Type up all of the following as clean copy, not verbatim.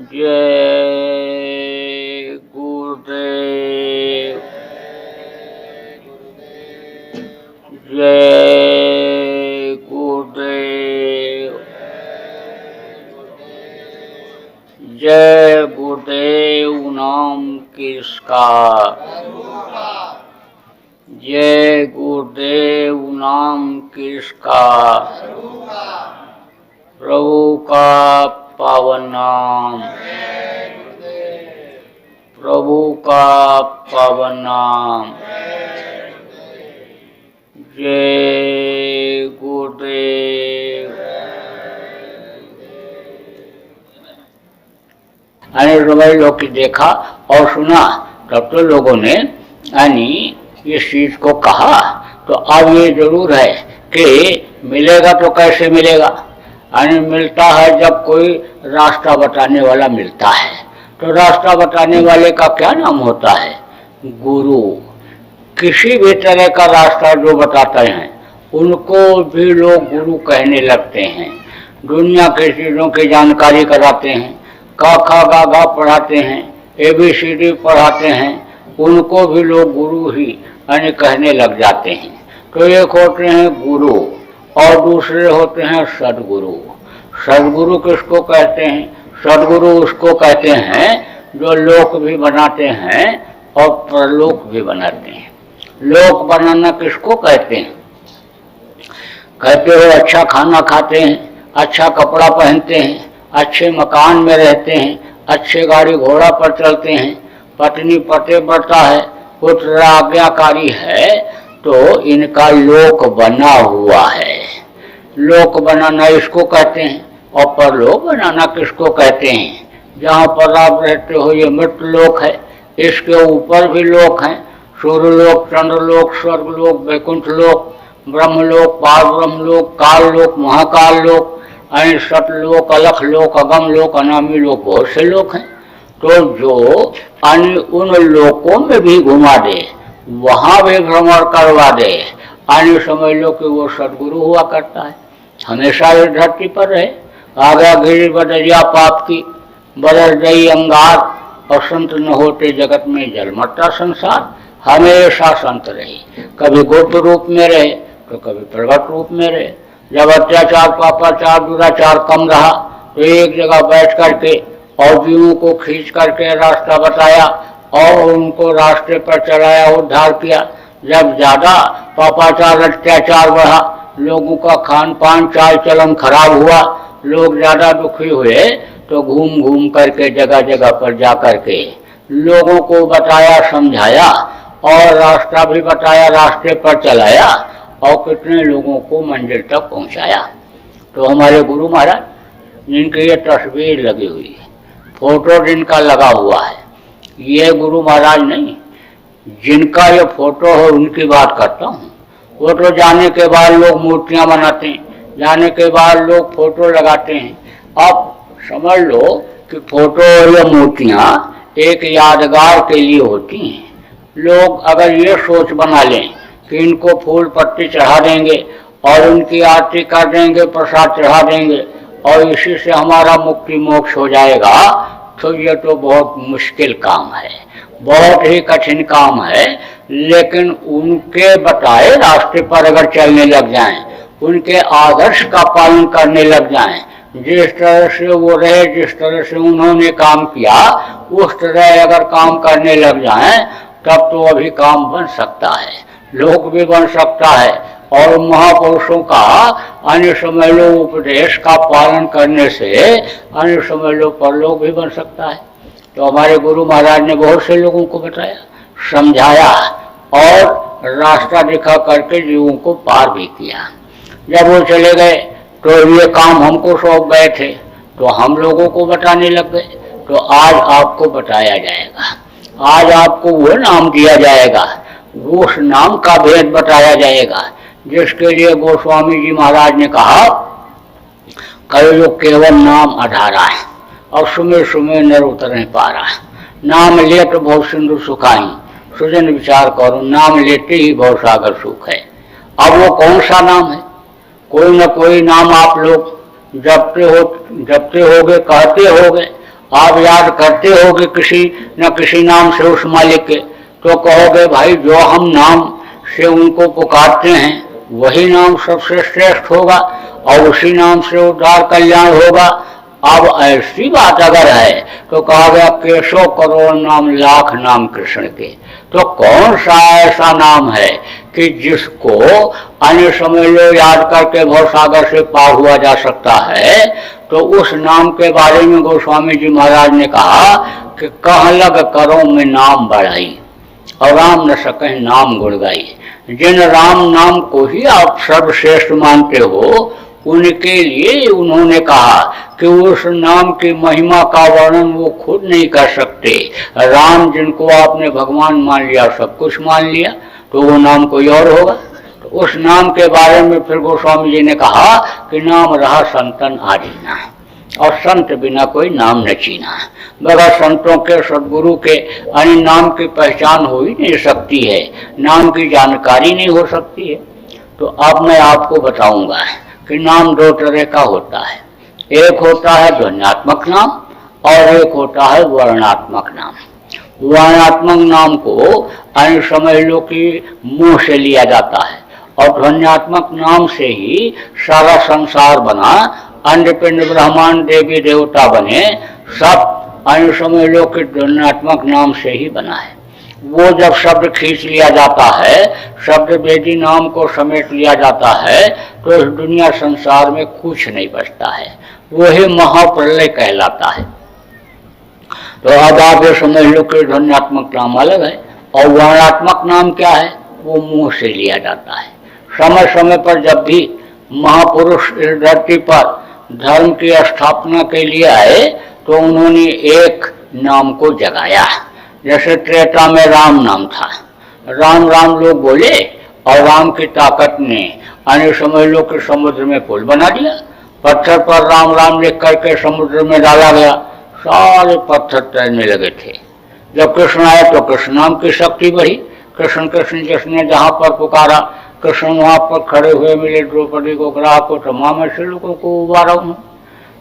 जय गुरुदेव। जय गुरुदेव। जय गुरुदेव नाम किसका। जय गुरुदेव नाम किसका। प्रभु का पावन नाम। प्रभु का पावन नाम। जय गुरुदेव। अनेक लोग की देखा और सुना, तब तो लोगों ने इस चीज को कहा। तो अब ये जरूर है कि मिलेगा तो कैसे मिलेगा। मिलता है जब कोई रास्ता बताने वाला मिलता है। तो रास्ता बताने वाले का क्या नाम होता है? गुरु। किसी भी तरह का रास्ता जो बताते हैं उनको भी लोग गुरु कहने लगते हैं। दुनिया की चीज़ों की जानकारी कराते हैं, क ख ग घ पढ़ाते हैं, ABCD पढ़ाते हैं, उनको भी लोग गुरु ही कहने लग जाते हैं। तो एक होते हैं गुरु और दूसरे होते हैं सदगुरु। सदगुरु किसको कहते हैं? सदगुरु उसको कहते हैं जो लोक भी बनाते हैं और परलोक भी बनाते हैं। लोक बनाना किसको कहते हैं? कहते हो अच्छा खाना खाते हैं, अच्छा कपड़ा पहनते हैं, अच्छे मकान में रहते हैं, अच्छे गाड़ी घोड़ा पर चलते हैं, पत्नी पते बढ़ता है, पुत्र आज्ञाकारी है, तो इनका लोक बना हुआ है। लोक बनाना इसको कहते हैं। और परलोक बनाना किसको कहते हैं? जहाँ पर आप रहते हो ये मृत्यु लोक है, इसके ऊपर भी लोक हैं। सूर्यलोक, चंद्रलोक, स्वर्गलोक, वैकुंठ लोक, ब्रह्मलोक, पार ब्रह्मलोक, काल लोक, महाकाल लोक, सतलोक, अलख लोक, अगम लोक, अनामी लोक, बहुत से लोक हैं। तो जो उन लोकों में भी घुमा दे, वहाँ भी भ्रमण करवा दे, समझ लो कि वो सदगुरु हुआ करता है। हमेशा इस धरती पर रहे। आगा गिरी बदरिया पाप की, बदल गई अंगार, और संत न होते जगत में जल मरता संसार। हमेशा संत रहे, कभी गुप्त रूप में रहे तो कभी प्रगट रूप में रहे। जब अत्याचार, पापाचार, दुराचार कम रहा तो एक जगह बैठ करके और जीवों को खींच करके रास्ता बताया और उनको रास्ते पर चलाया, उद्धार किया। जब ज्यादा पापाचार, अत्याचार बढ़ा, लोगों का खान पान, चाल चलन खराब हुआ, लोग ज्यादा दुखी हुए, तो घूम घूम करके जगह जगह पर जा करके लोगों को बताया, समझाया और रास्ता भी बताया, रास्ते पर चलाया और कितने लोगों को मंजिल तक पहुंचाया। तो हमारे गुरु महाराज, जिनकी ये तस्वीर लगी हुई है, फोटो जिनका लगा हुआ है, ये गुरु महाराज नहीं, जिनका ये फोटो है उनकी बात करता हूँ। फोटो जाने के बाद लोग मूर्तियाँ बनाते हैं, जाने के बाद लोग फोटो लगाते हैं। अब समझ लो कि फोटो या मूर्तियाँ एक यादगार के लिए होती हैं। लोग अगर ये सोच बना लें कि इनको फूल पत्ती चढ़ा देंगे और उनकी आरती कर देंगे, प्रसाद चढ़ा देंगे और इसी से हमारा मुक्ति मोक्ष हो जाएगा, तो ये तो बहुत मुश्किल काम है, बहुत ही कठिन काम है। लेकिन उनके बताए रास्ते पर अगर चलने लग जाएं, उनके आदर्श का पालन करने लग जाएं, जिस तरह से वो रहे, जिस तरह से उन्होंने काम किया, उस तरह अगर काम करने लग जाएं, तब तो अभी काम बन सकता है, लोक भी बन सकता है। और महापुरुषों का समझ लो उपदेश का पालन करने से समझ लो परलोक भी बन सकता है। तो हमारे गुरु महाराज ने बहुत से लोगों को बताया, समझाया और रास्ता दिखा करके जीवों को पार भी किया। जब वो चले गए तो ये काम हमको सौंप गए थे, तो हम लोगों को बताने लग गए। तो आज आपको बताया जाएगा, आज आपको वो नाम दिया जाएगा, उस नाम का भेद बताया जाएगा जिसके लिए गोस्वामी जी महाराज ने कहा, कहो केवल नाम आधारा है और सुमे सुमे नर उतरने पारा। नाम ले तो बहुत सिंधु सुखाई, सुजन विचार करो, नाम लेते ही बहुत सागर सुख है। अब वो कौन सा नाम है? कोई न कोई नाम आप लोग जपते होगे, कहते होगे आप याद करते होगे किसी न किसी नाम से उस मालिक के, तो कहोगे भाई जो हम नाम से उनको पुकारते हैं वही नाम सबसे श्रेष्ठ होगा और उसी नाम से उद्धार कल्याण होगा। अब ऐसी बात अगर है तो कहा गया केशव करोड़ नाम लाख नाम कृष्ण के। तो कौन सा ऐसा नाम है कि जिसको अन्य समय लो याद करके भवसागर से पार हुआ जा सकता है? तो उस नाम के बारे में गोस्वामी जी महाराज ने कहा कि कह लग करो में नाम बढ़ाई और राम न सके नाम गुण गाई। जिन राम नाम को ही आप सर्वश्रेष्ठ मानते हो उनके लिए उन्होंने कहा कि उस नाम की महिमा का वर्णन वो खुद नहीं कर सकते। राम जिनको आपने भगवान मान लिया, सब कुछ मान लिया, तो वो नाम कोई और होगा। तो उस नाम के बारे में फिर गोस्वामी जी ने कहा कि नाम रहा संतन आजीना, और संत बिना कोई नाम न चीना। बगैर संतों के सदगुरु के अन्य नाम की पहचान हो ही नहीं सकती है, नाम की जानकारी नहीं हो सकती है। तो अब मैं आपको बताऊंगा कि नाम दो तरह का होता है। एक होता है ध्वन्यात्मक नाम और एक होता है वर्णात्मक नाम। वर्णात्मक नाम को अन्य समझ लो कि मुंह से लिया जाता है और ध्वन्यात्मक नाम से ही सारा संसार बना, अंडपिंड ब्रह्मांड देवी देवता बने, सब अन्य समझ लो कि ध्वन्यात्मक नाम से ही बना है। वो जब शब्द खींच लिया जाता है, शब्द वेदी नाम को समेट लिया जाता है, तो इस दुनिया संसार में कुछ नहीं बचता है, वही महाप्रलय कहलाता है। तो अब आप ये समझ लो कि ध्वन्यात्मक नाम अलग है और वर्णात्मक नाम क्या है, वो मुंह से लिया जाता है। समय समय पर जब भी महापुरुष इस धरती पर धर्म की स्थापना के लिए आए तो उन्होंने एक नाम को जगाया। जैसे त्रेता में राम नाम था, राम राम लोग बोले और राम की ताकत ने अन्य समझ लो कि समुद्र में पुल बना दिया। पत्थर पर राम राम लिख करके समुद्र में डाला गया, सारे पत्थर तैरने लगे थे। जब कृष्ण आए तो कृष्ण नाम की शक्ति बढ़ी। कृष्ण कृष्ण जिसने जहाँ पर पुकारा, कृष्ण वहाँ पर खड़े हुए मिले द्रौपदी को, ग्राहक को, तमाम ऐसे लोगों को उबारा हूँ।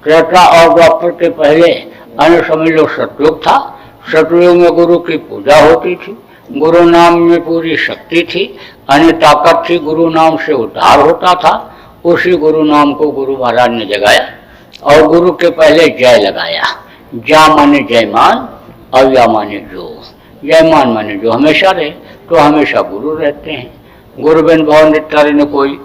त्रेता और द्वापर के पहले अन्य समझ लो सतयुग था। सतयुग में गुरु की पूजा होती थी, गुरु नाम में पूरी शक्ति थी, अन्य ताकत थी, गुरु नाम से उद्धार होता था। उसी गुरु नाम को गुरु महाराज ने जगाया और गुरु के पहले जय लगाया। जा माने जयमान और या माने जो। जयमान माने जो हमेशा रहे, तो हमेशा गुरु रहते हैं। गुरु बिन भव नित्य न कोई,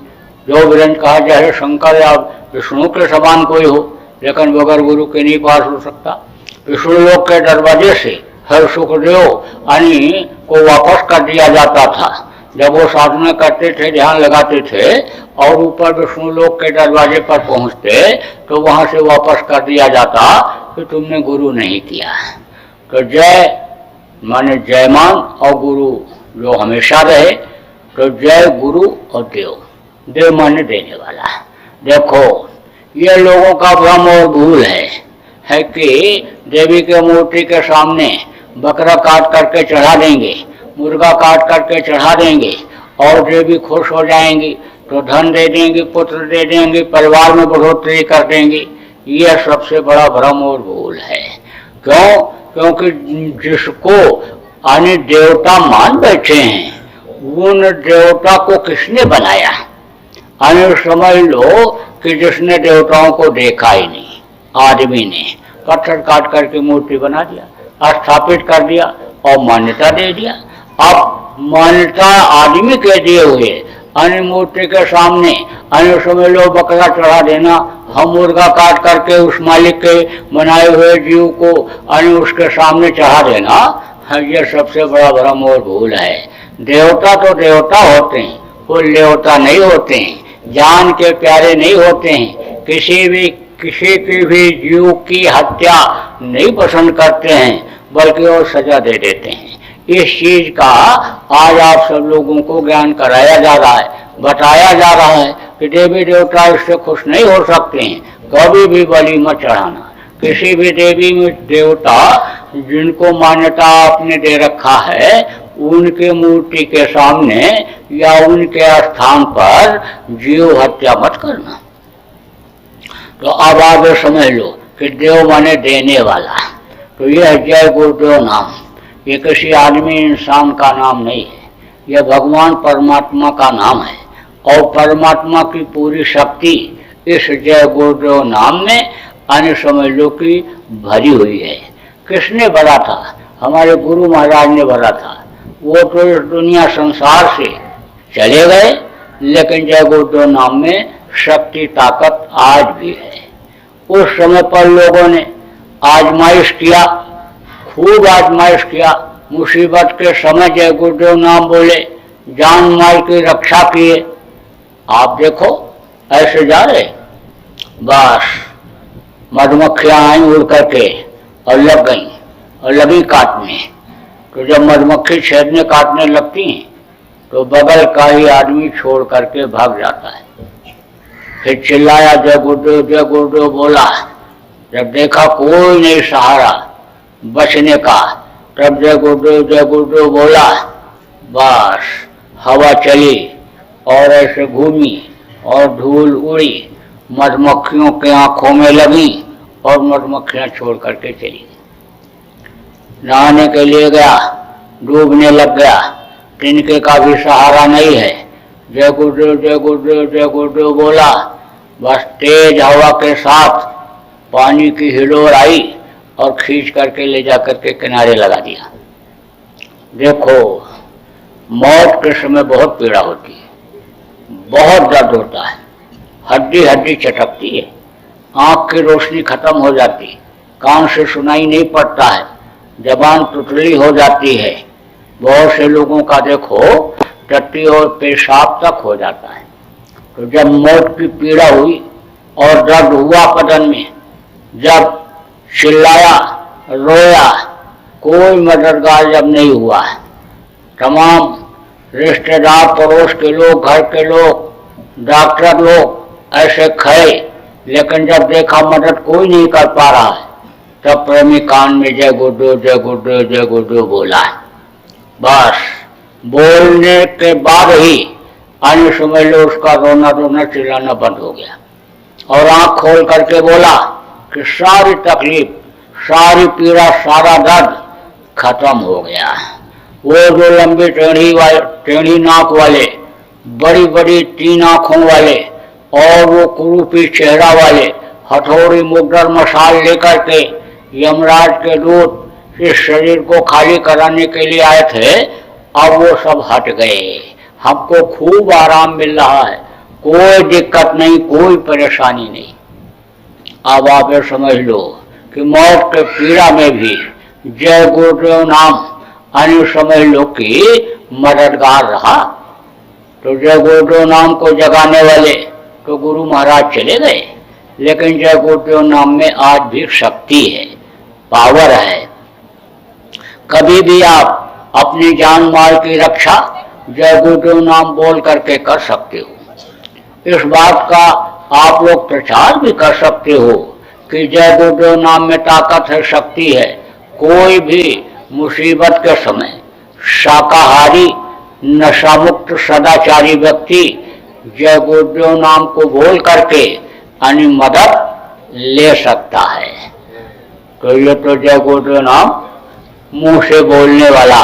जो विरन कहा जाए शंकर या विष्णु के समान कोई हो, लेकिन बगैर गुरु के नहीं पास हो सकता। विष्णु लोक के दरवाजे से हर सुखदेव अनि को वापस कर दिया जाता था। जब वो साधना करते थे, ध्यान लगाते थे और ऊपर विष्णु लोक के दरवाजे पर पहुंचते तो वहां से वापस कर दिया जाता कि तुमने गुरु नहीं किया। तो जय माने जयमान और गुरु जो हमेशा रहे, तो जय गुरु और देव। देव माने देने वाला। देखो ये लोगों का भ्रम और भूल है कि देवी के मूर्ति के सामने बकरा काट करके चढ़ा देंगे, मुर्गा काट करके चढ़ा देंगे और देवी खुश हो जाएंगी, तो धन दे देंगी, पुत्र दे देंगी, परिवार में बढ़ोतरी कर देंगी। यह सबसे बड़ा भ्रम और भूल है। क्यों? क्योंकि जिसको अन्य देवता मान बैठे हैं, उन देवता को किसने बनाया? अन्य समझ लो कि जिसने देवताओं को देखा ही नहीं, आदमी ने पत्थर काट करके मूर्ति बना दिया, स्थापित कर दिया और मान्यता दे दिया। अब मान्यता आदमी के दिए हुए अन्य मूर्ति के सामने अन्य समय लो बकरा चढ़ा देना, हम मुर्गा काट करके उस मालिक के बनाए हुए जीव को अन्य उसके सामने चढ़ा देना, यह सबसे बड़ा भ्रम और भूल है। देवता तो देवता होते हैं, वो देवता नहीं होते हैं, जान के प्यारे नहीं होते हैं, किसी की भी जीव की हत्या नहीं पसंद करते हैं, बल्कि वो सजा दे देते हैं। इस चीज का आज आप सब लोगों को ज्ञान कराया जा रहा है, बताया जा रहा है कि देवी देवता इससे खुश नहीं हो सकते हैं, कभी भी बलि मत चढ़ाना। किसी भी देवी में देवता जिनको मान्यता आपने दे रखा है, उनके मूर्ति के सामने या उनके स्थान पर जीव हत्या मत करना। तो अब आगे समझ लो कि देव माने देने वाला, तो यह जय गुरुदेव नाम ये किसी आदमी इंसान का नाम नहीं है, यह भगवान परमात्मा का नाम है। और परमात्मा की पूरी शक्ति इस जय गुरुदेव नाम में अन्य समझ लो कि भरी हुई है। किसने भरा था? हमारे गुरु महाराज ने भरा था। वो तो इस दुनिया संसार से चले गए, लेकिन जय गुरुदेव नाम में शक्ति ताकत आज भी है। उस समय पर लोगों ने आजमाइश किया, खूब आजमाइश किया। मुसीबत के समय जय गुरुदेव नाम बोले, जान माल की रक्षा किए। आप देखो ऐसे जा रहे, बस मधुमक्खियां आई उड़ करके और लग गई और लगी काटने। तो जब मधुमक्खी छेदने काटने लगती हैं तो बगल का ही आदमी छोड़ करके भाग जाता है। फिर चिल्लाया जय गुरुदेव बोला। जब देखा कोई नहीं सहारा बचने का, तब जय गुरुदेव बोला। बस हवा चली और ऐसे घूमी और धूल उड़ी, मधुमक्खियों के आंखों में लगी और मधुमक्खियां छोड़ करके चली गई। नहाने के लिए गया, डूबने लग गया, तिनके का भी सहारा नहीं है। जय गुरुदेव बोला। बस तेज हवा के साथ पानी की हिलोर आई और खींच करके ले जा करके किनारे लगा दिया। देखो मौत के समय बहुत पीड़ा होती है, बहुत दर्द होता है, हड्डी हड्डी चटकती है, आंख की रोशनी खत्म हो जाती, कान से सुनाई नहीं पड़ता है, जबान टुटली हो जाती है। बहुत से लोगों का देखो टट्टी और पेशाब तक हो जाता है। तो जब मौत की पीड़ा हुई और दर्द हुआ बदन में, जब चिल्लाया रोया, कोई मददगार जब नहीं हुआ, तमाम रिश्तेदार पड़ोस के लोग, घर के लोग, डॉक्टर लोग ऐसे खड़े, लेकिन जब देखा मदद कोई नहीं कर पा रहा है, तब प्रेमी कान में जय गुरुदेव बोला। बस बोलने के बाद ही अन्य समझ लो उसका रोना चिल्लाना बंद हो गया और आंख खोल करके बोला कि सारी तकलीफ, सारी पीड़ा, सारा दर्द खत्म हो गया। वो जो लंबी टेढ़ी नाक वाले, बड़ी बड़ी 3 आंखों वाले और वो कुरूपी चेहरा वाले हथौड़ी मुद्दर मसाल लेकर के यमराज के दूत इस शरीर को खाली कराने के लिए आए थे, अब वो सब हट गए। हमको खूब आराम मिल रहा है, कोई दिक्कत नहीं, कोई परेशानी नहीं। अब आप ये समझ लो कि मौत के पीड़ा में भी जय गुरुदेव नाम अन्य समझ लो कि मददगार रहा। तो जय गुरुदेव नाम को जगाने वाले तो गुरु महाराज चले गए, लेकिन जय गुरुदेव नाम में आज भी शक्ति है, पावर है। कभी भी आप अपनी जान माल की रक्षा जय गुरुदेव नाम बोल करके कर सकते हो। इस बात का आप लोग प्रचार भी कर सकते हो कि जय गुरुदेव नाम में ताकत है, शक्ति है। कोई भी मुसीबत के समय शाकाहारी, नशामुक्त, सदाचारी व्यक्ति जय गुरुदेव नाम को बोल करके अन्य मदद ले सकता है। तो ये तो जय गुरुदेव नाम मुंह से बोलने वाला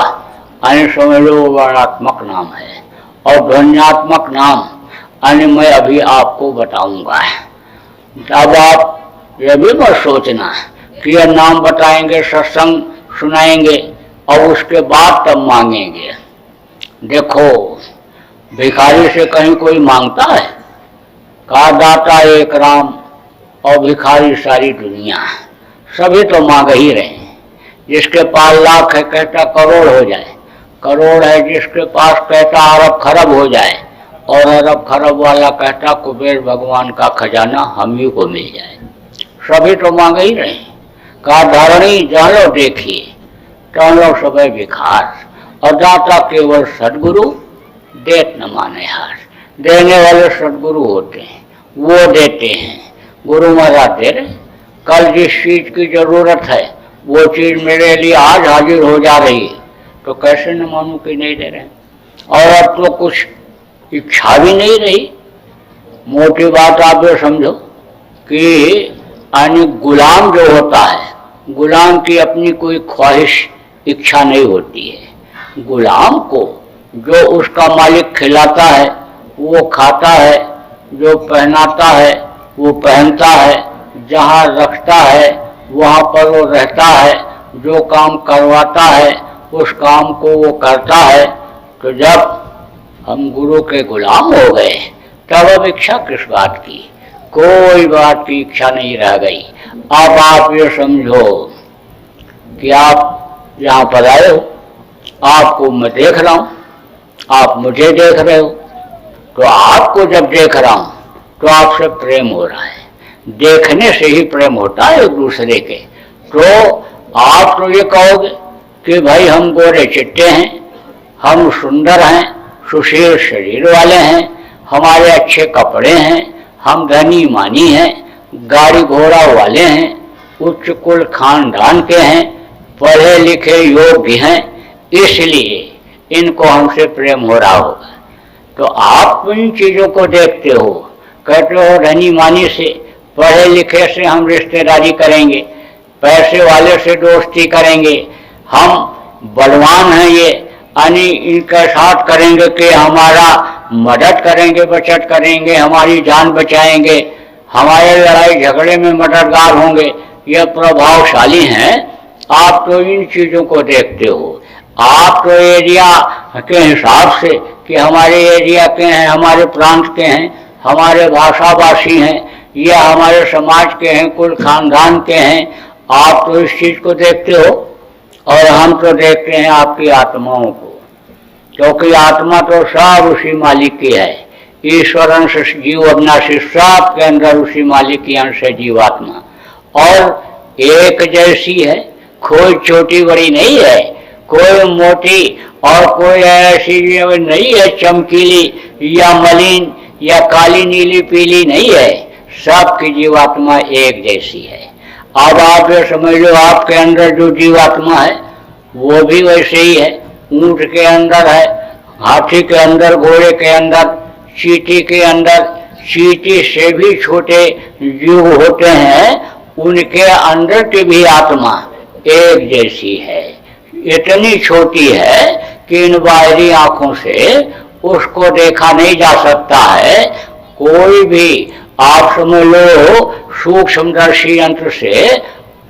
अन्य समझ लो वर्णात्मक नाम है, और ध्वन्यात्मक नाम अन्य मैं अभी आपको बताऊंगा। अब आप ये भी मत सोचना कि यह नाम बताएंगे, सत्संग सुनाएंगे और उसके बाद तब मांगेंगे। देखो भिखारी से कहीं कोई मांगता है? कहा दाता एक राम और भिखारी सारी दुनिया, सभी तो मांग ही रहे हैं। जिसके पास लाख है कहता करोड़ हो जाए, करोड़ है जिसके पास कहता अरब खरब हो जाए, और अरब खरब वाला कहता कुबेर भगवान का खजाना हम ही को मिल जाए। सभी तो मांग ही रहे हैं। कहा धरणी जानो देखिए टहलो सबे भिखार, और दाता केवल सदगुरु देत न माने हार। देने वाले सदगुरु होते हैं, वो देते हैं। गुरु महाराज दे रहे, कल जिस चीज की जरूरत है वो चीज मेरे लिए आज हाजिर हो जा रही है, तो कैसे न मानूं कि नहीं दे रहे। और अब तो कुछ इच्छा भी नहीं रही। मोटी बात आप ये समझो कि अन्य गुलाम जो होता है गुलाम की अपनी कोई ख्वाहिश इच्छा नहीं होती है। गुलाम को जो उसका मालिक खिलाता है वो खाता है, जो पहनाता है वो पहनता है, जहाँ रखता है वहाँ पर वो रहता है, जो काम करवाता है उस काम को वो करता है। तो जब हम गुरु के गुलाम हो गए तब अब इच्छा किस बात की? कोई बात की इच्छा नहीं रह गई। अब आप ये समझो कि आप यहाँ पर आए हो, आपको मैं देख रहा हूँ, आप मुझे देख रहे हो, तो आपको जब देख रहा हूँ तो आपसे प्रेम हो रहा है। देखने से ही प्रेम होता है एक दूसरे के। तो आप तो ये कहोगे कि भाई हम गोरे चिट्टे हैं, हम सुंदर हैं, सुशील शरीर वाले हैं, हमारे अच्छे कपड़े हैं, हम धनी मानी हैं, गाड़ी घोड़ा वाले हैं, उच्च कुल खानदान के हैं, पढ़े लिखे योग्य हैं, इसलिए इनको हमसे प्रेम हो रहा होगा। तो आप इन चीज़ों को देखते हो, कहते हो धनी मानी से, पढ़े लिखे से हम रिश्तेदारी करेंगे, पैसे वाले से दोस्ती करेंगे, हम बलवान हैं ये यानी इनके साथ करेंगे कि हमारा मदद करेंगे, बचत करेंगे, हमारी जान बचाएंगे, हमारे लड़ाई झगड़े में मददगार होंगे, ये प्रभावशाली हैं। आप तो इन चीज़ों को देखते हो। आप तो एरिया के हिसाब से कि हमारे एरिया के हैं, हमारे प्रांत के हैं, हमारे भाषाभाषी हैं, या हमारे समाज के हैं, कुल खानदान के हैं, आप तो इस चीज़ को देखते हो। और हम तो देखते हैं आपकी आत्माओं को, क्योंकि आत्मा तो सब उसी मालिक की है। ईश्वर अंश जीव अविनाशी, सब के अंदर उसी मालिक की अंश है जीवात्मा, और एक जैसी है, कोई छोटी बड़ी नहीं है, कोई मोटी और कोई ऐसी नहीं है चमकीली या मलिन या काली नीली पीली नहीं है, सबकी जीवात्मा एक जैसी है। अब आप ये समझ लो आपके अंदर जो जीवात्मा है वो भी वैसे ही है। ऊंट के अंदर है, हाथी के अंदर, घोड़े के अंदर, चींटी के अंदर, चींटी से भी छोटे जीव होते हैं, उनके अंदर की भी आत्मा एक जैसी है। इतनी छोटी है कि इन बाहरी आंखों से उसको देखा नहीं जा सकता है। कोई भी आप समझ लो सूक्ष्मदर्शी यंत्र से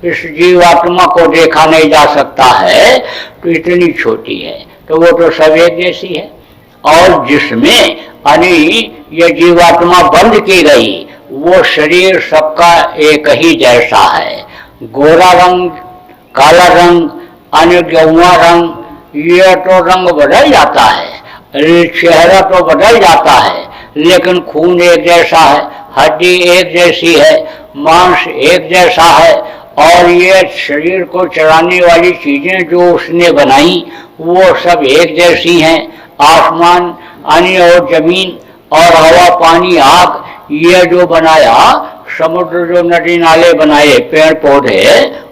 इस जीवात्मा को देखा नहीं जा सकता है, तो इतनी छोटी है। तो वो तो सब एक जैसी है। और जिसमें यानी ये जीवात्मा बंद की गई वो शरीर सबका एक ही जैसा है। गोरा रंग, काला रंग, अन्य गेहुआ रंग, ये तो रंग बदल जाता है, चेहरा तो बदल जाता है, लेकिन खून एक जैसा है, हड्डी एक जैसी है, मांस एक जैसा है। और ये शरीर को चलाने वाली चीजें जो उसने बनाई वो सब एक जैसी हैं। आसमान, पानी और जमीन और हवा, पानी, आग, ये जो बनाया, समुद्र जो नदी नाले बनाए, पेड़ पौधे,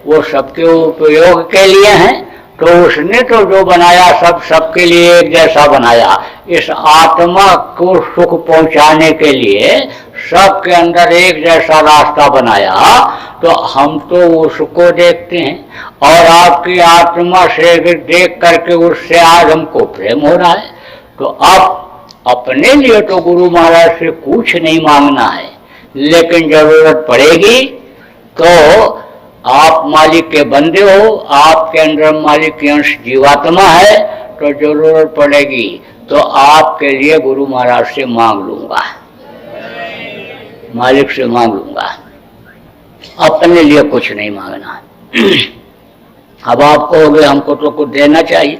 वो सबके उपयोग के लिए हैं। तो उसने तो जो बनाया सब सबके लिए एक जैसा बनाया। इस आत्मा को सुख पहुंचाने के लिए सबके अंदर एक जैसा रास्ता बनाया। तो हम तो उसको देखते हैं और आपकी आत्मा से देख करके उससे आज हमको प्रेम हो रहा है। तो अब अपने लिए तो गुरु महाराज से कुछ नहीं मांगना है, लेकिन जरूरत पड़ेगी तो आप मालिक के बंदे हो, आपके अंदर मालिक की अंश जीवात्मा है, तो जरूरत पड़ेगी तो आपके लिए गुरु महाराज से मांग लूंगा, मालिक से मांग लूंगा, अपने लिए कुछ नहीं मांगना। अब आप कहोगे हमको तो कुछ देना चाहिए,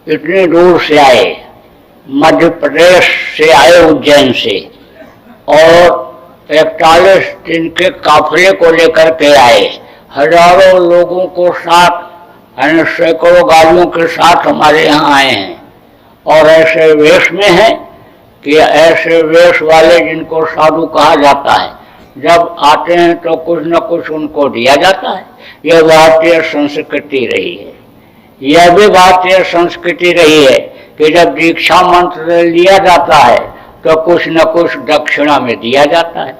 इतनी दूर से आए, मध्य प्रदेश से आए, उज्जैन से, और 41 दिन के काफिले को लेकर के आए, हजारों लोगों को साथ, सैकड़ों गाड़ियों के साथ हमारे यहाँ आए हैं, और ऐसे वेश में हैं कि ऐसे वेश वाले जिनको साधु कहा जाता है, जब आते हैं तो कुछ न कुछ उनको दिया जाता है। यह भारतीय संस्कृति रही है, यह भी भारतीय संस्कृति रही है कि जब दीक्षा मंत्र लिया जाता है तो कुछ न कुछ दक्षिणा में दिया जाता है।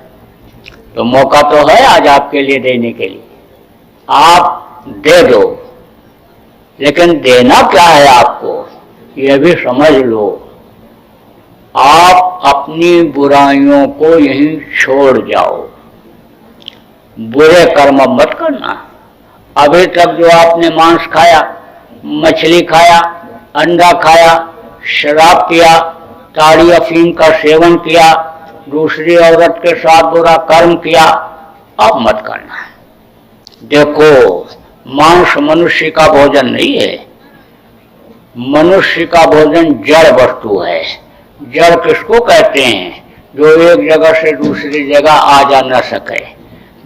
तो मौका तो है आज आपके लिए देने के लिए। आप दे दो, लेकिन देना क्या है आपको यह भी समझ लो। आप अपनी बुराइयों को यहीं छोड़ जाओ, बुरे कर्म मत करना। अभी तक जो आपने मांस खाया, मछली खाया, अंडा खाया, शराब पिया, ताड़ी अफीम का सेवन किया, दूसरी औरत के साथ बुरा कर्म किया, अब मत करना। देखो, मांस मनुष्य का भोजन नहीं है। मनुष्य का भोजन जड़ वस्तु है। जड़ किसको कहते हैं? जो एक जगह से दूसरी जगह आ जा न सके।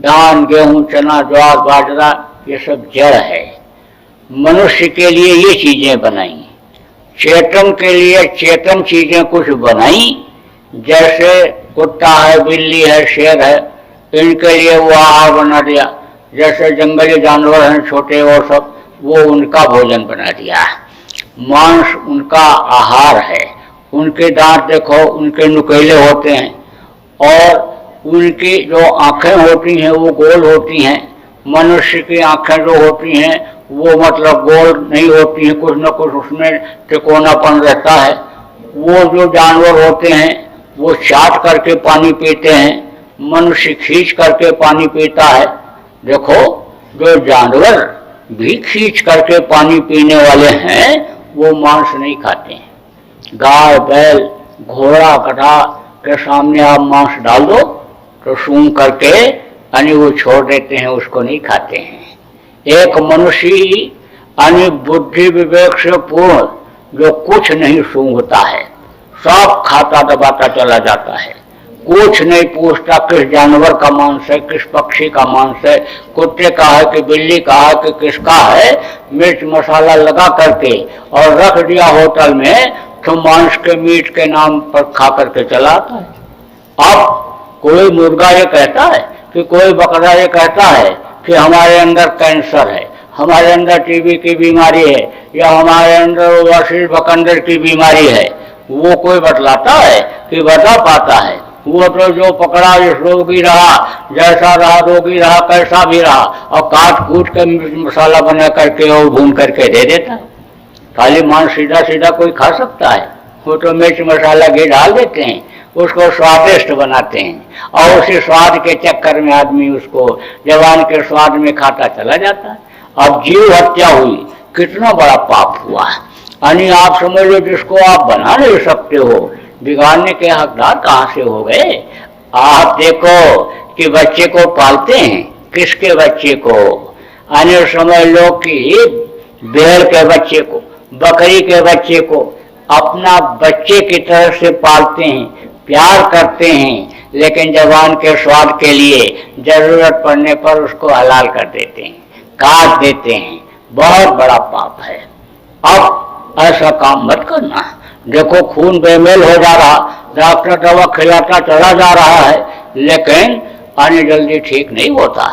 धान, गेहूं, चना, ज्वार, बाजरा, ये सब जड़ है। मनुष्य के लिए ये चीजें बनाई, चेतन के लिए चेतन चीजें कुछ बनाई, जैसे कुत्ता है, बिल्ली है, शेर है, इनके लिए वो आहार बना दिया। जैसे जंगली जानवर हैं छोटे, वो सब, वो उनका भोजन बना दिया। मांस उनका आहार है। उनके दांत देखो, उनके नुकीले होते हैं, और उनकी जो आंखें होती हैं वो गोल होती हैं। मनुष्य की आंखें जो होती हैं वो मतलब गोल नहीं होती हैं, कुछ न कुछ उसमें त्रिकोणापन रहता है। वो जो जानवर होते हैं वो चाट करके पानी पीते हैं, मनुष्य खींच करके पानी पीता है। देखो, जो जानवर भी खींच करके पानी पीने वाले हैं वो मांस नहीं खाते हैं। गाय, बैल, घोड़ा, गधा के सामने आप मांस डाल दो तो सूंघ करके यानी वो छोड़ देते हैं, उसको नहीं खाते हैं। एक मनुष्य यानी बुद्धि विवेक से पूर्ण जो कुछ नहीं सूंघता है, सब खाता दबाता चला जाता है, कुछ नहीं पूछता किस जानवर का मांस है, किस पक्षी का मांस है, कुत्ते का है कि बिल्ली का है कि किसका है, मिर्च मसाला लगा करके और रख दिया होटल में, तो मांस के मीट के नाम पर खा करके चला आता है। अब कोई मुर्गा ये कहता है कि कोई बकरा ये कहता है कि हमारे अंदर कैंसर है, हमारे अंदर टीबी की बीमारी है, या हमारे अंदर वसील बकंदर की बीमारी है, वो कोई बतलाता है कि बता पाता है? वो तो जो पकड़ा जिस रोगी रहा, जैसा रहा रोगी रहा, कैसा भी रहा, और काट कूट के मसाला बना करके और भून करके दे देता है। खाली मांस सीधा सीधा कोई खा सकता है? वो तो मिर्च मसाला घी डाल देते हैं, उसको स्वादिष्ट बनाते हैं, और उसी स्वाद के चक्कर में आदमी उसको जवान के स्वाद में खाता चला जाता है। अब जीव हत्या हुई, कितना बड़ा पाप हुआ। यानी आप समझ लो, जिसको आप बना नहीं सकते हो, बिगाड़ने के हकदार कहाँ से हो गए? आप देखो कि बच्चे को पालते हैं, किसके बच्चे को? यानी समझ लो कि भेड़ के बच्चे को, बकरी के बच्चे को अपना बच्चे की तरह से पालते हैं, प्यार करते हैं, लेकिन जवान के स्वाद के लिए जरूरत पड़ने पर उसको हलाल कर देते हैं, काट देते हैं। बहुत बड़ा पाप है। अब ऐसा काम मत करना। देखो, खून बेमेल हो जा रहा, डॉक्टर दवा खिलाता चला जा रहा है, लेकिन आने जल्दी ठीक नहीं होता।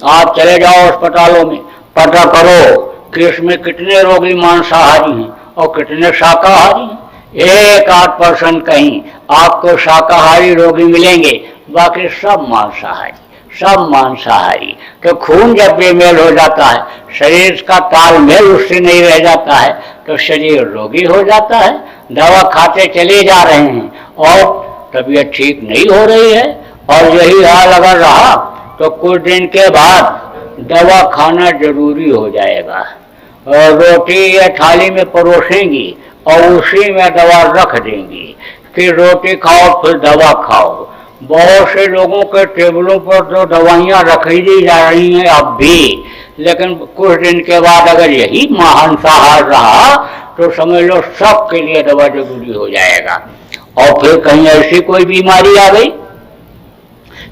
आप चले जाओ अस्पतालों में, पता करो कि इसमें कितने रोगी मांसाहारी हैं और कितने शाकाहारी हैं। 1-8% कहीं आपको शाकाहारी रोगी मिलेंगे, बाकी सब मांसाहारी, सब मांसाहारी। तो खून जब बेमेल हो जाता है, शरीर का तालमेल उससे नहीं रह जाता है, तो शरीर रोगी हो जाता है। दवा खाते चले जा रहे हैं और तबीयत ठीक नहीं हो रही है, और यही हाल अगर रहा तो कुछ दिन के बाद दवा खाना जरूरी हो जाएगा। और रोटी या थाली में परोसेंगी और उसी में दवा रख देंगी, फिर रोटी खाओ फिर दवा खाओ। बहुत से लोगों के टेबलों पर तो दवाइयाँ रखी दी जा रही हैं अब भी, लेकिन कुछ दिन के बाद अगर यही मांसाहार रहा तो समझ लो सबके लिए दवा जरूरी हो जाएगा। और फिर कहीं ऐसी कोई बीमारी आ गई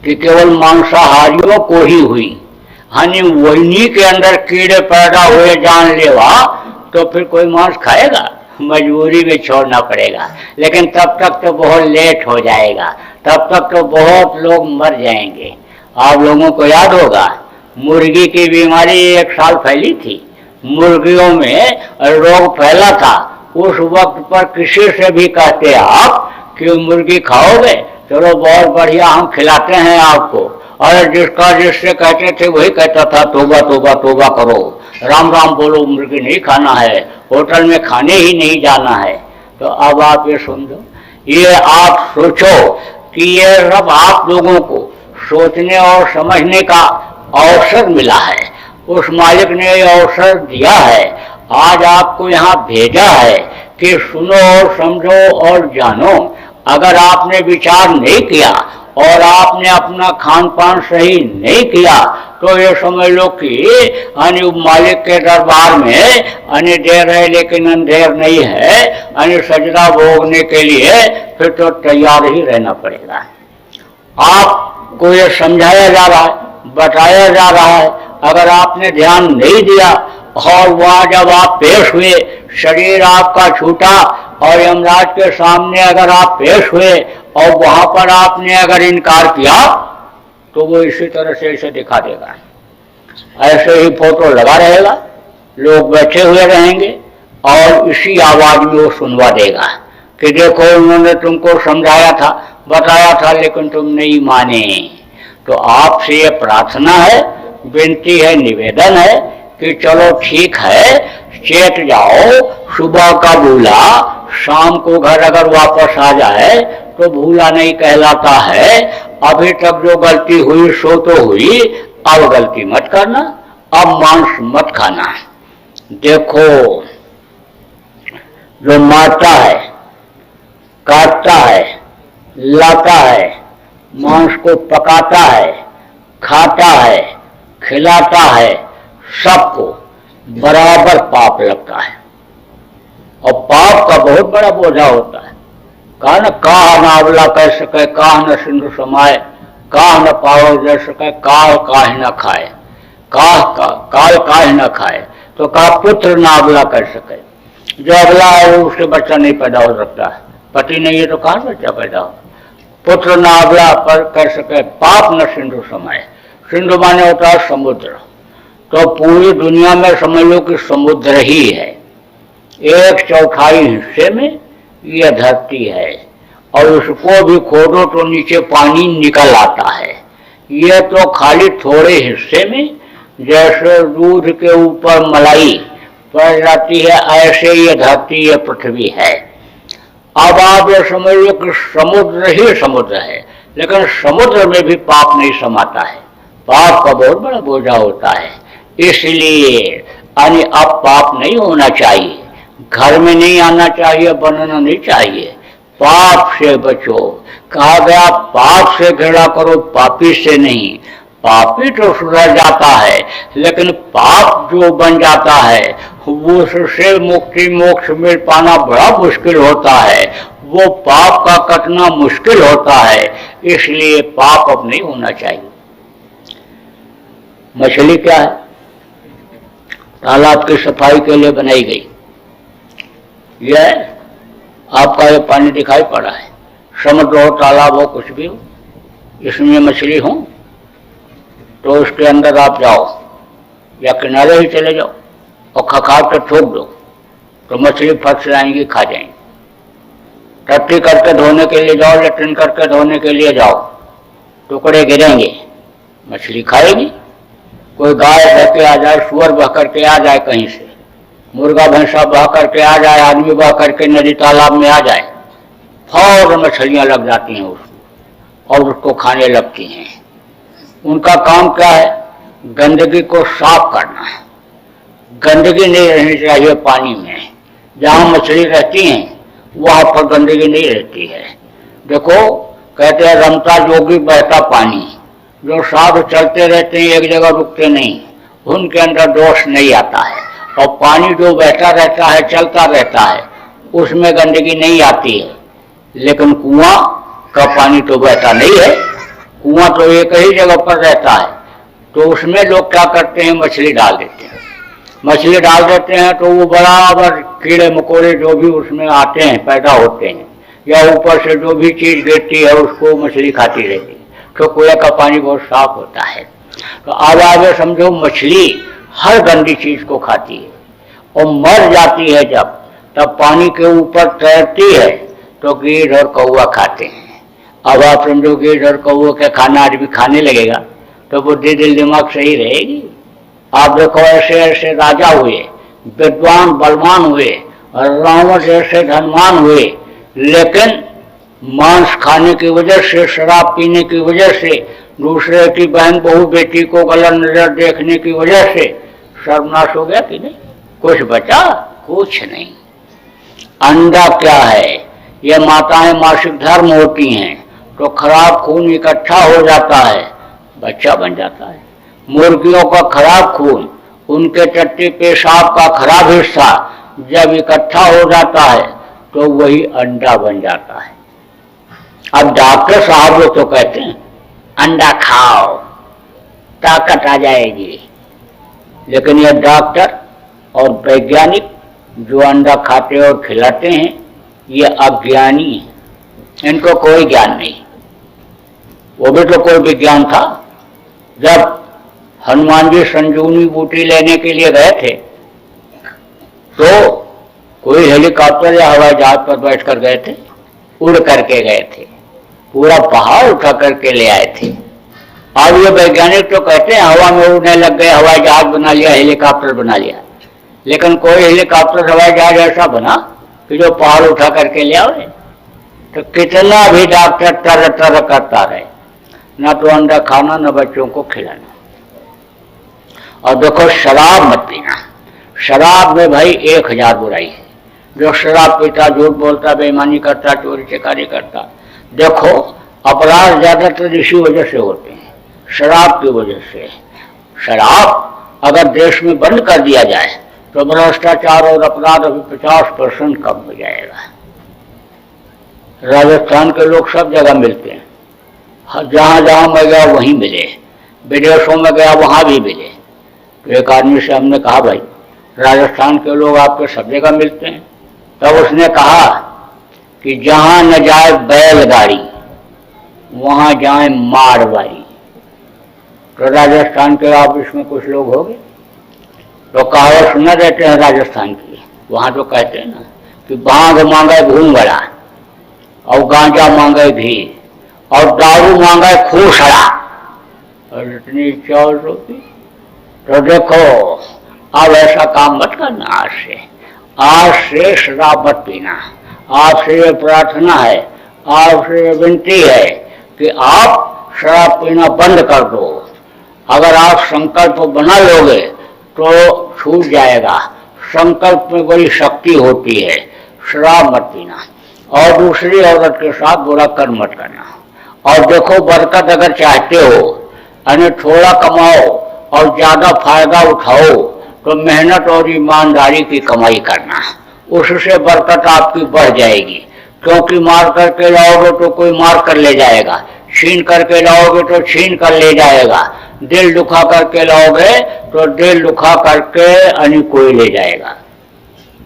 कि केवल मांसाहारियों को ही हुई, यानी वही के अंदर कीड़े पैदा हुए जानलेवा, तो फिर कोई मांस खाएगा? मजबूरी में छोड़ना पड़ेगा। लेकिन तब तक तो बहुत लेट हो जाएगा, तब तक तो बहुत लोग मर जाएंगे। आप लोगों को याद होगा, मुर्गी की बीमारी 1 साल फैली थी, मुर्गियों में रोग फैला था। उस वक्त पर किसी से भी कहते आप कि मुर्गी खाओगे, चलो बहुत बढ़िया हम खिलाते हैं आपको, और जिसका जिससे कहते थे वही कहता था तोबा तोबा तोबा करो, राम राम बोलो, मुर्गी नहीं खाना है, होटल में खाने ही नहीं जाना है। तो अब आप ये समझो, ये आप सोचो कि ये सब आप लोगों को सोचने और समझने का अवसर मिला है, उस मालिक ने ये अवसर दिया है, आज आपको यहाँ भेजा है कि सुनो और समझो और जानो। अगर आपने विचार नहीं किया और आपने अपना खान पान सही नहीं किया तो ये समझ लो कि मालिक के दरबार में देर है लेकिन अंधेर नहीं है, सजदा भोगने के लिए फिर तो तैयार ही रहना पड़ेगा। आपको ये समझाया जा रहा है, बताया जा रहा है, अगर आपने ध्यान नहीं दिया और वहां जब आप पेश हुए, शरीर आपका छूटा और यमराज के सामने अगर आप पेश हुए और वहां पर आपने अगर इनकार किया तो वो इसी तरह से इसे दिखा देगा, ऐसे ही फोटो लगा रहेगा, लोग बैठे हुए रहेंगे और इसी आवाज में वो सुनवा देगा कि देखो उन्होंने तुमको समझाया था, बताया था, लेकिन तुम नहीं माने। तो आपसे ये प्रार्थना है, विनती है, निवेदन है कि चलो ठीक है, चेत जाओ, सुबह का भूला शाम को घर अगर वापस आ जाए तो भूला नहीं कहलाता है। अभी तक जो गलती हुई सो तो हुई, अब गलती मत करना, अब मांस मत खाना। देखो, जो मारता है, काटता है, लाता है, मांस को पकाता है, खाता है, खिलाता है, सबको बराबर पाप लगता है और पाप का बहुत बड़ा बोझा होता है। कहा न काह न अवला कह सके, काह न सिंधु समाये, काह न पावल दे सके, काल काहे न खाए, काल काहे न खाए। तो कहा पुत्र न अवला कर सके, जो अवला है उसके बच्चा नहीं पैदा हो सकता है, पति नहीं है तो कहाँ बच्चा पैदा हो। पुत्र न अवला पर कर सके, पाप न सिंधु समाये, सिंधु माने होता है समुद्र। तो पूरी दुनिया में समझ लो कि समुद्र ही है, 1/4 हिस्से में यह धरती है और उसको भी खोदो तो नीचे पानी निकल आता है। यह तो खाली थोड़े हिस्से में, जैसे दूध के ऊपर मलाई पड़ जाती है, ऐसे ये धरती, ये पृथ्वी है। अब आप ये समझ लो कि समुद्र ही समुद्र है, लेकिन समुद्र में भी पाप नहीं समाता है, पाप का बहुत बड़ा बोझा होता है। इसलिए अब पाप नहीं होना चाहिए, घर में नहीं आना चाहिए, बनना नहीं चाहिए, पाप से बचो। कहा गया पाप से घृणा करो, पापी से नहीं। पापी तो सुधर जाता है, लेकिन पाप जो बन जाता है वो उससे मुक्ति मोक्ष मिल पाना बड़ा मुश्किल होता है, वो पाप का कटना मुश्किल होता है। इसलिए पाप अब नहीं होना चाहिए। मछली क्या है? तालाब की सफाई के लिए बनाई गई। यह आपका ये पानी दिखाई पड़ा है, समुद्र हो, तालाब हो, कुछ भी हो, इसमें मछली हो तो उसके अंदर आप जाओ या किनारे ही चले जाओ और खखार कर ठोक दो तो मछली फट से आएंगी, खा जाएंगी। टट्टी करके धोने के लिए जाओ, लेट्रिन करके धोने के लिए जाओ, टुकड़े गिरेंगे, मछली खाएगी। कोई गाय बह के आ जाए, सुअर बह करके आ जाए, कहीं से मुर्गा भैंसा बह करके आ जाए, आदमी बह करके नदी तालाब में आ जाए, फौरन मछलियां लग जाती हैं उसको और उसको खाने लगती हैं। उनका काम क्या है? गंदगी को साफ करना है। गंदगी नहीं रहनी चाहिए पानी में। जहाँ मछली रहती हैं वहाँ पर गंदगी नहीं रहती है। देखो, कहते हैं रमता जोगी बहता पानी। जो साधु चलते रहते हैं, एक जगह रुकते नहीं, उनके अंदर दोष नहीं आता है। और पानी जो बहता रहता है, चलता रहता है, उसमें गंदगी नहीं आती है। लेकिन कुआं का पानी तो बहता नहीं है, कुआं तो एक ही जगह पर रहता है। तो उसमें लोग क्या करते हैं? मछली डाल देते हैं। मछली डाल देते हैं तो वो बराबर कीड़े मकोड़े जो भी उसमें आते हैं, पैदा होते हैं, या ऊपर से जो भी चीज गिरती है उसको मछली खाती रहती है। तो कुएं का पानी बहुत साफ होता है। तो अब आगे समझो, मछली हर गंदी चीज को खाती है और मर जाती है जब, तब पानी के ऊपर तैरती है तो गिद्ध और कौवा खाते हैं। अब आप समझो कि इधर कौओं के खाना आदमी खाने लगेगा तो बुद्धि दिल दिमाग सही रहेगी। आप देखो ऐसे ऐसे राजा हुए, विद्वान बलवान हुए और रावण जैसे धनवान हुए, लेकिन मांस खाने की वजह से, शराब पीने की वजह से, दूसरे की बहन बहू बेटी को गलत नजर देखने की वजह से सर्वनाश हो गया कि नहीं? कुछ बचा? कुछ नहीं। अंडा क्या है? ये माताएं मासिक धर्म होती हैं तो खराब खून इकट्ठा हो जाता है, बच्चा बन जाता है। मुर्गियों का खराब खून, उनके टट्टी पेशाब का खराब हिस्सा जब इकट्ठा हो जाता है तो वही अंडा बन जाता है। अब डॉक्टर साहब लोग तो कहते हैं अंडा खाओ ताकत आ जाएगी, लेकिन ये डॉक्टर और वैज्ञानिक जो अंडा खाते और खिलाते हैं ये अज्ञानी है, इनको कोई ज्ञान नहीं। वो भी तो कोई विज्ञान था। जब हनुमान जी संजीवनी बूटी लेने के लिए गए थे तो कोई हेलीकॉप्टर या हवाई जहाज पर बैठकर गए थे? उड़ करके गए थे, पूरा पहाड़ उठा करके ले आए थे। अब ये वैज्ञानिक तो कहते हैं हवा में उड़ने लग गए, हवाई जहाज बना लिया, हेलीकॉप्टर बना लिया, लेकिन कोई हेलीकॉप्टर हवाई जहाज ऐसा बना कि जो पहाड़ उठा करके ले आए? तो कितना भी डॉक्टर तर तर करता रहे, ना तो अंडा खाना न बच्चों को खिलाना। और देखो शराब मत पीना। शराब में भाई 1000 बुराई है। जो शराब पीता, झूठ बोलता, बेईमानी करता, चोरी चकारी करता। देखो अपराध ज्यादातर इसी वजह से होते हैं, शराब की वजह से। शराब अगर देश में बंद कर दिया जाए तो भ्रष्टाचार और अपराध अभी 50% कम हो जाएगा। राजस्थान के लोग सब जगह मिलते हैं, जहां जहां मैं गया वहीं मिले, विदेशों में गया वहां भी मिले। तो एक आदमी से हमने कहा भाई राजस्थान के लोग आपके सब जगह मिलते हैं? तब उसने कहा कि जहां न जाए बैलगाड़ी वहां जाए मारवाड़ी। तो राजस्थान के ऑफिस में कुछ लोग हो गए तो कहावत सुना देते हैं राजस्थान की, वहां तो कहते हैं ना कि भांग मांगे भूंगड़ा और गांजा मांगे घी और दारू मांगे खूसड़ा और इतनी चावल रोटी। तो देखो अब ऐसा काम मत करना। आज से शराब मत पीना। आपसे ये प्रार्थना है, आपसे ये विनती है कि आप शराब पीना बंद कर दो। अगर आप संकल्प बना लोगे तो छूट जाएगा। संकल्प में बड़ी शक्ति होती है। शराब मत पीना और दूसरी औरत के साथ बुरा कर्म मत करना। और देखो बरकत अगर चाहते हो यानी थोड़ा कमाओ और ज्यादा फायदा उठाओ तो मेहनत और ईमानदारी की कमाई करना, उससे बरकत आपकी बढ़ जाएगी। क्योंकि मार करके लाओगे तो कोई मार कर ले जाएगा, छीन करके लाओगे तो छीन कर ले जाएगा, दिल दुखा करके लाओगे तो दिल दुखा करके हनी कोई ले जाएगा।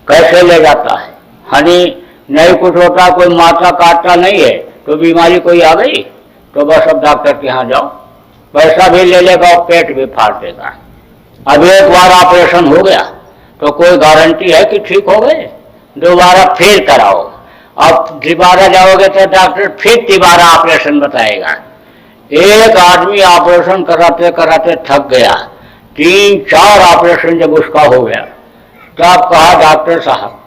कैसे ले जाता है? हनी नहीं कुछ होता, कोई माथा काटता नहीं है तो बीमारी कोई आ गई तो बस अब डॉक्टर के यहाँ जाओ, पैसा भी ले लेगा और पेट भी फाड़ देगा। अब एक बार ऑपरेशन हो गया तो कोई गारंटी है कि ठीक हो गए? दोबारा फिर कराओ। अब दोबारा जाओगे तो डॉक्टर फिर दोबारा ऑपरेशन बताएगा। एक आदमी ऑपरेशन कराते कराते थक गया, 3-4 ऑपरेशन जब उसका हो गया तब कहा डॉक्टर साहब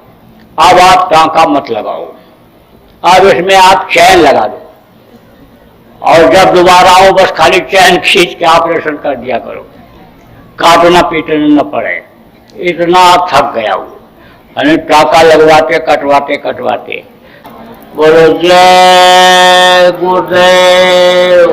अब आप टांका मत लगाओ, अब इसमें आप चैन लगा दो और जब दोबारा आओ बस खाली चैन खींच के ऑपरेशन कर दिया करो, काटना पीटना न पड़े। इतना थक गया वो, यानी टाका लगवाते कटवाते कटवाते। बोलो जय गुरुदेव।